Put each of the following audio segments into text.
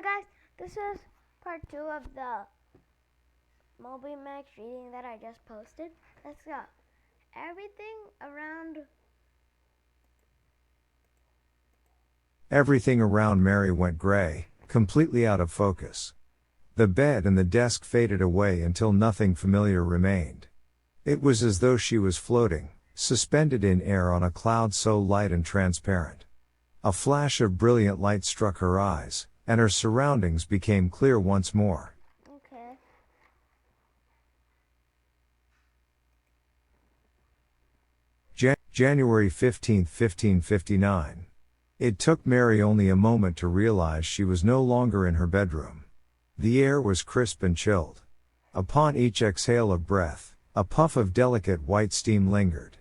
Hi guys, this is part 2 of the Moby Max reading that I just posted. Let's go. Everything around Mary went gray, completely out of focus. The bed and the desk faded away until nothing familiar remained. It was as though she was floating, suspended in air on a cloud so light and transparent. A flash of brilliant light struck her eyes, and her surroundings became clear once more. Okay. January 15, 1559. It took Mary only a moment to realize she was no longer in her bedroom. The air was crisp and chilled. Upon each exhale of breath, a puff of delicate white steam lingered.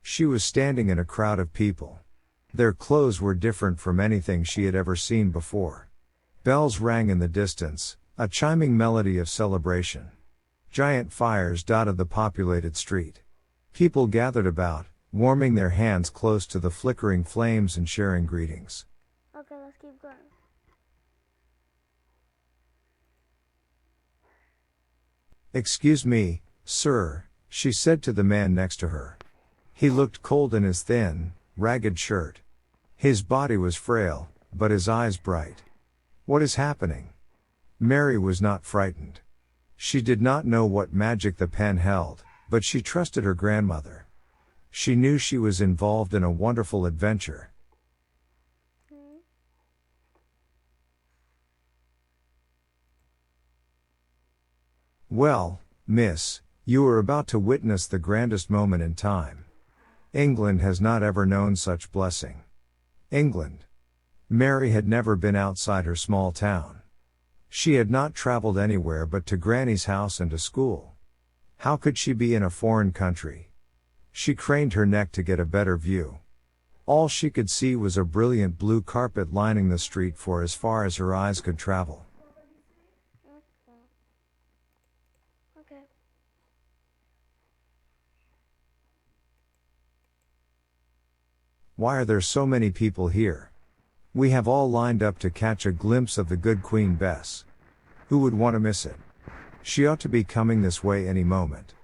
She was standing in a crowd of people. Their clothes were different from anything she had ever seen before. Bells rang in the distance, a chiming melody of celebration. Giant fires dotted the populated street. People gathered about, warming their hands close to the flickering flames and sharing greetings. Okay, let's keep going. "Excuse me, sir," she said to the man next to her. He looked cold in his thin, ragged shirt. His body was frail, but his eyes bright. "What is happening?" Mary was not frightened. She did not know what magic the pen held, but she trusted her grandmother. She knew she was involved in a wonderful adventure. "Well, miss, you are about to witness the grandest moment in time. England has not ever known such blessing." England. Mary had never been outside her small town. She had not traveled anywhere but to Granny's house and to school. How could she be in a foreign country? She craned her neck to get a better view. All she could see was a brilliant blue carpet lining the street for as far as her eyes could travel. Okay. "Why are there so many people here? We have all lined up to catch a glimpse of the good Queen Bess. Who would want to miss it? She ought to be coming this way any moment."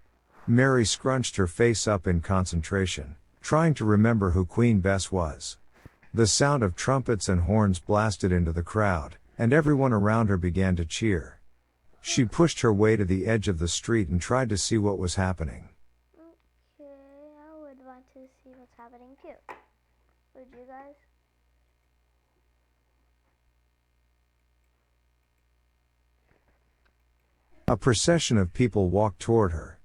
Mary scrunched her face up in concentration, trying to remember who Queen Bess was. The sound of trumpets and horns blasted into the crowd, and everyone around her began to cheer. She pushed her way to the edge of the street and tried to see what was happening. Okay, I would want to see what's happening too. Would you guys? A procession of people walked toward her.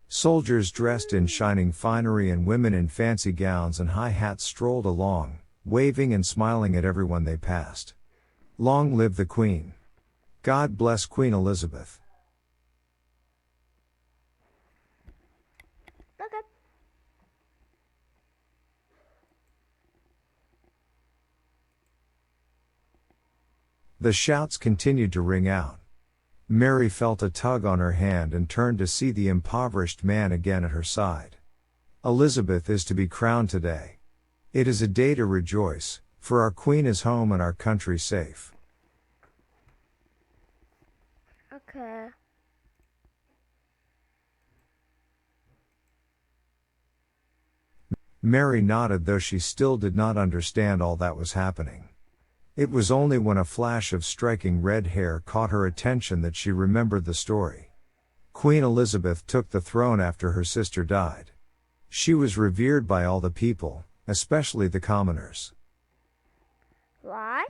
Soldiers dressed in shining finery and women in fancy gowns and high hats strolled along, waving and smiling at everyone they passed. "Long live the Queen! God bless Queen Elizabeth!" Okay. The shouts continued to ring out. Mary felt a tug on her hand and turned to see the impoverished man again at her side. "Elizabeth is to be crowned today. It is a day to rejoice, for our Queen is home and our country safe." Okay. Mary nodded, though she still did not understand all that was happening. It was only when a flash of striking red hair caught her attention that she remembered the story. Queen Elizabeth took the throne after her sister died. She was revered by all the people, especially the commoners. Why?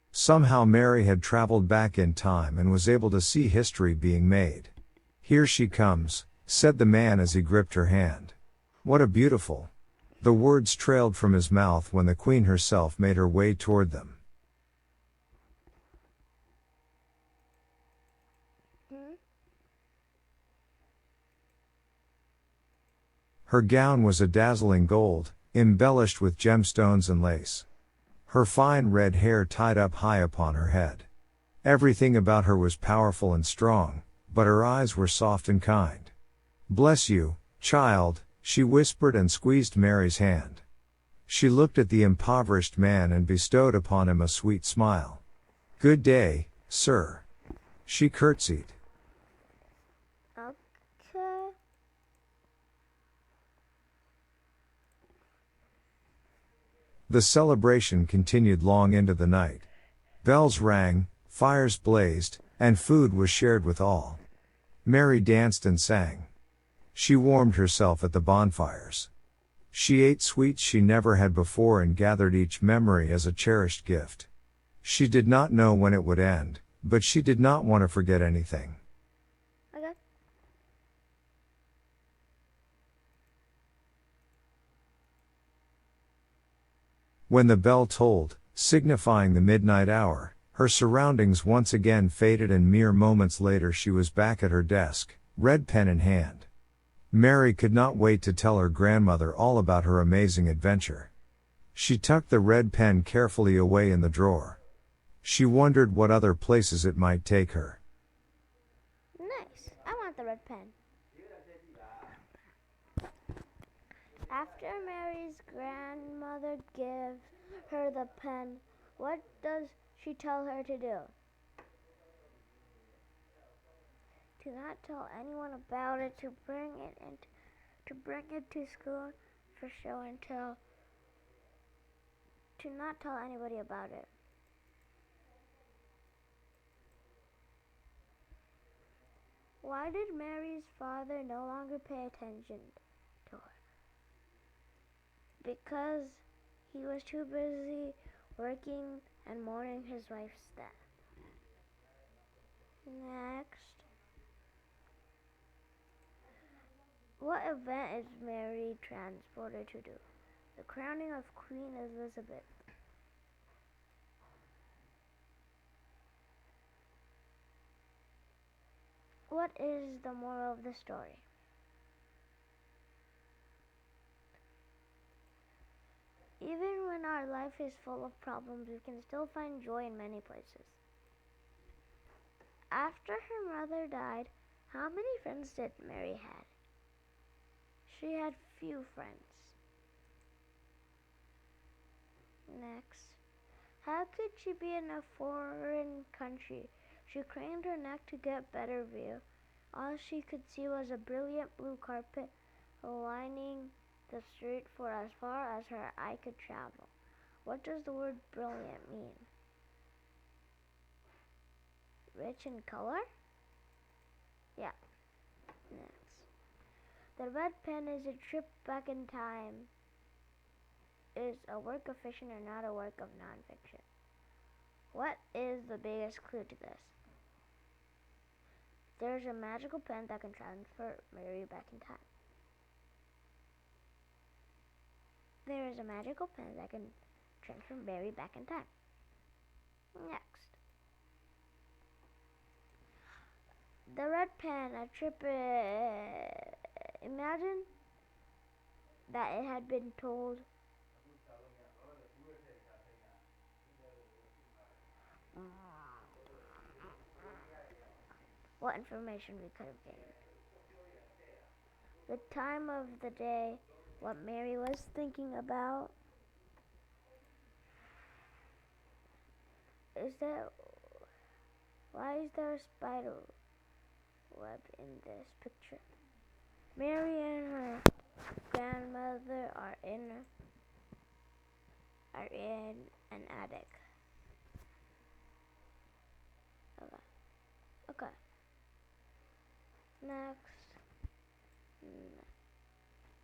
Somehow Mary had traveled back in time and was able to see history being made. "Here she comes," said the man as he gripped her hand. "What a beautiful—" The words trailed from his mouth when the Queen herself made her way toward them. Her gown was a dazzling gold, embellished with gemstones and lace. Her fine red hair tied up high upon her head. Everything about her was powerful and strong, but her eyes were soft and kind. "Bless you, child," She whispered and squeezed Mary's hand. She looked at the impoverished man and bestowed upon him a sweet smile. "Good day, sir." She curtsied. Okay. The celebration continued long into the night. Bells rang, fires blazed, and food was shared with all. Mary danced and sang. She warmed herself at the bonfires. She ate sweets she never had before and gathered each memory as a cherished gift. She did not know when it would end, but she did not want to forget anything. Okay. When the bell tolled, signifying the midnight hour, her surroundings once again faded and mere moments later she was back at her desk, red pen in hand. Mary could not wait to tell her grandmother all about her amazing adventure. She tucked the red pen carefully away in the drawer. She wondered what other places it might take her. Nice. I want the red pen. After Mary's grandmother gives her the pen, what does she tell her to do? Do not tell anyone about it, to bring it to school for show and tell. To not tell anybody about it. Why did Mary's father no longer pay attention to her? Because he was too busy working and mourning his wife's death. Next. What event is Mary transported to do? The crowning of Queen Elizabeth. What is the moral of the story? Even when our life is full of problems, we can still find joy in many places. After her mother died, how many friends did Mary have? She had few friends. Next. How could she be in a foreign country? She craned her neck to get better view. All she could see was a brilliant blue carpet lining the street for as far as her eye could travel. What does the word brilliant mean? Rich in color? Yeah. Next. The red pen is a trip back in time. Is a work of fiction or not a work of nonfiction? What is the biggest clue to this? There's a magical pen that can transfer Mary back in time. There is a magical pen that can transfer Mary back in time. Next. The red pen, a trip. Imagine that it had been told. What information we could have gained. The time of the day, what Mary was thinking about. Why is there a spider web in this picture? Mary and her grandmother are in an attic. Okay. Next.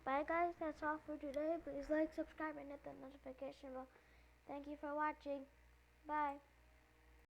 Bye guys, that's all for today. Please like, subscribe, and hit the notification bell. Thank you for watching. Bye.